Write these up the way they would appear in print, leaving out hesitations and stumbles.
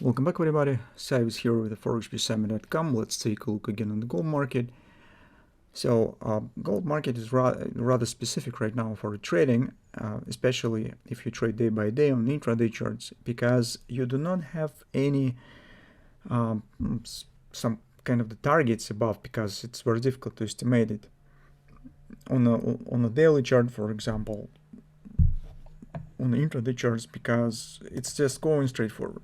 Welcome back, everybody. Sive is here with the ForexPeaceArmy.com. Let's take a look again on the gold market. So, gold market is rather specific right now for trading, especially if you trade day by day on intraday charts, because you do not have any some kind of the targets above, because it's very difficult to estimate it. On a daily chart, for example, on the intraday charts, because it's just going straight forward.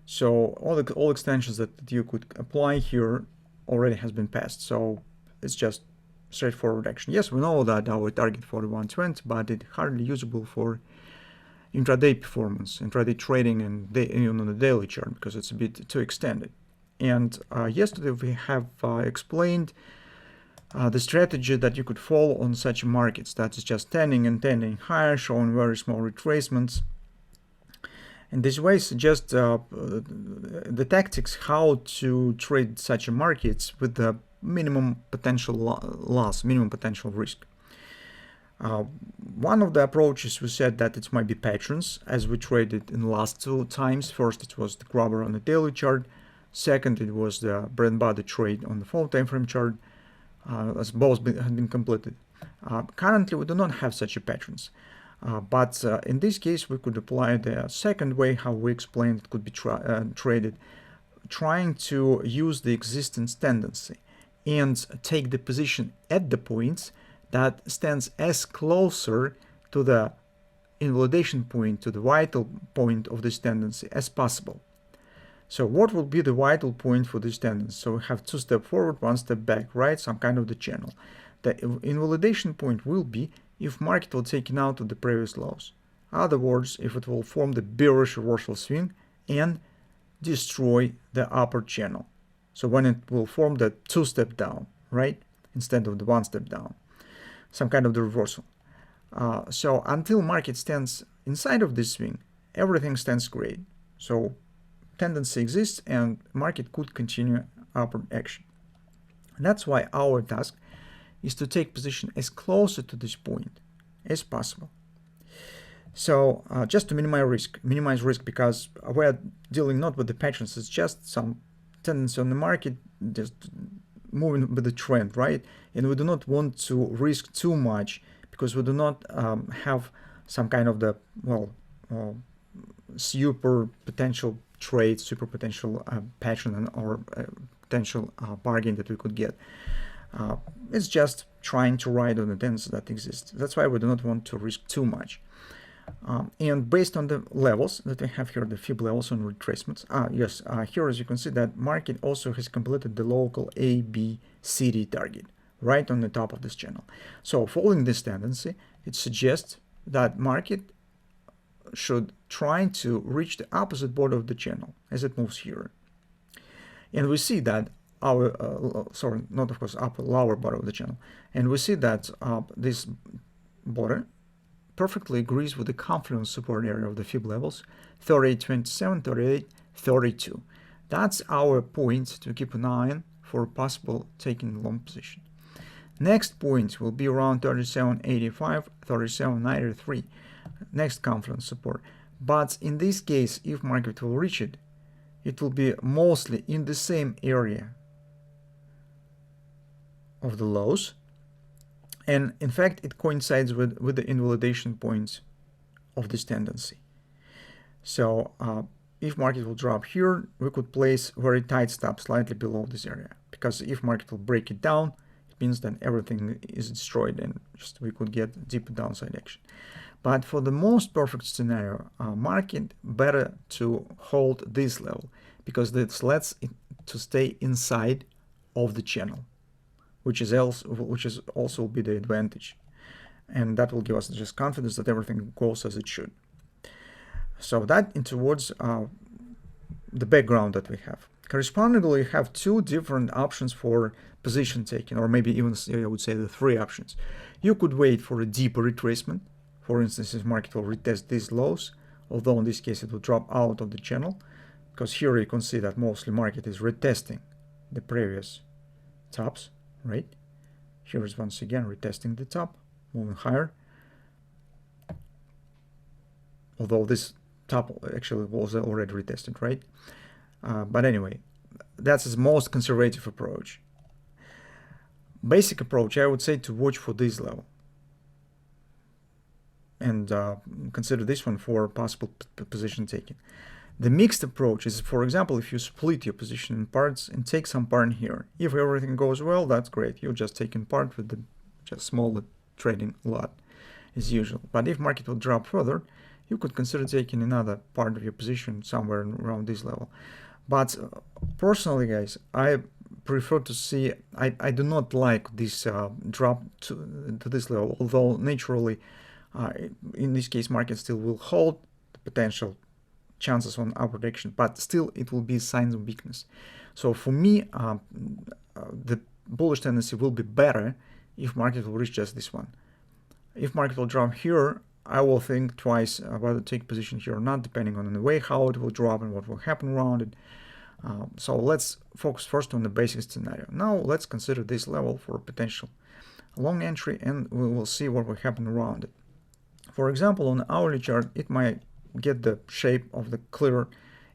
So all extensions that you could apply here already has been passed. So it's just straightforward action. Yes, we know that our target for 120, but it's hardly usable for intraday performance, intraday trading, and on the daily chart, because it's a bit too extended. And yesterday we have explained the strategy that you could follow on such markets. That is just tending and tending higher, showing very small retracements. And this way suggest the tactics how to trade such markets with the minimum potential loss, minimum potential risk. One of the approaches, we said that it might be patterns, as we traded in the last two times. First, it was the grabber on the daily chart. Second, it was the bread and butter trade on the 4 time frame chart, as both had been completed. Currently, we do not have such a patterns. But in this case, we could apply the second way how we explained it could be traded, trying to use the existence tendency and take the position at the points that stands as closer to the invalidation point, to the vital point of this tendency as possible. So what will be the vital point for this tendency? So we have 2 steps forward, 1 step back, right? Some kind of the channel. The invalidation point will be if market will take it out of the previous lows. In other words, if it will form the bearish reversal swing and destroy the upper channel. So when it will form the 2 step down, right? Instead of the 1 step down. Some kind of the reversal. So until market stands inside of this swing, everything stands great. So tendency exists and market could continue upward action. And that's why our task is to take position as closer to this point as possible. So just to minimize risk, because we're dealing not with the patterns, it's just some tendency on the market, just moving with the trend, right? And we do not want to risk too much, because we do not have some kind of the, super potential trade, super potential pattern or potential bargain that we could get. It's just trying to ride on the tendency that exists. That's why we do not want to risk too much. And based on the levels that we have here, the Fib levels on retracements, here as you can see that market also has completed the local ABCD target right on the top of this channel. So following this tendency, it suggests that market should try to reach the opposite border of the channel as it moves here. And we see that our not of course upper lower border of the channel, and we see that this border perfectly agrees with the confluence support area of the Fib levels 38.27, 38.32. That's our point to keep an eye on for possible taking long position. Next point will be around 37.85, 37.93, next confluence support. But in this case, if market will reach it, it will be mostly in the same area of the lows, and in fact it coincides with the invalidation points of this tendency. So if market will drop here, we could place very tight stop slightly below this area, because if market will break it down, it means that everything is destroyed and just we could get deep downside action. But for the most perfect scenario, market better to hold this level, because this lets it to stay inside of the channel, which is also be the advantage, and that will give us just confidence that everything goes as it should. So that towards the background that we have. Correspondingly, we have 2 different options for position taking, or maybe even I would say the 3 options. You could wait for a deeper retracement. For instance, if market will retest these lows, although in this case it will drop out of the channel, because here you can see that mostly market is retesting the previous tops, right? Here is once again retesting the top, moving higher. Although this top actually was already retested, right? But anyway, that's the most conservative approach. Basic approach, I would say to watch for this level and consider this one for possible position taking. The mixed approach is, for example, if you split your position in parts and take some part here. If everything goes well, that's great. You're just taking part with the just small trading lot as usual. But if market will drop further, you could consider taking another part of your position somewhere around this level. But personally, guys, I prefer to see, I do not like this drop to this level, although naturally, in this case, market still will hold the potential chances on upward action, but still it will be signs of weakness. So for me, the bullish tendency will be better if market will reach just this one. If market will drop here, I will think twice whether to take position here or not, depending on the way how it will drop and what will happen around it. So let's focus first on the basic scenario. Now let's consider this level for a potential long entry, and we will see what will happen around it. For example, on the hourly chart, it might get the shape of the clear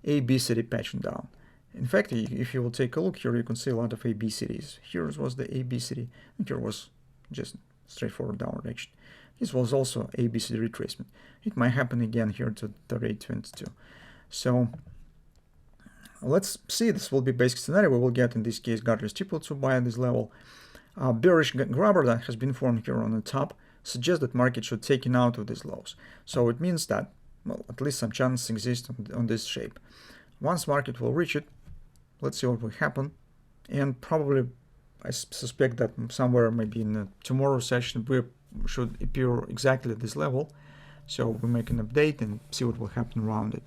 ABCD pattern down. In fact, if you will take a look here, you can see a lot of ABCDs. Here was the ABCD, and here was just straightforward downward action. This was also ABCD retracement. It might happen again here to 38.22. So let's see. This will be basic scenario. We will get in this case Gartner's triple to buy at this level. Bearish grabber that has been formed here on the top suggests that market should take it out of these lows. So it means that, well, at least some chance exists on this shape. Once market will reach it, let's see what will happen. And probably, I suspect that somewhere maybe in the tomorrow session, we should appear exactly at this level. So we make an update and see what will happen around it.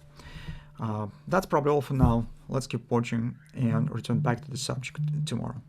That's probably all for now. Let's keep watching and return back to the subject tomorrow.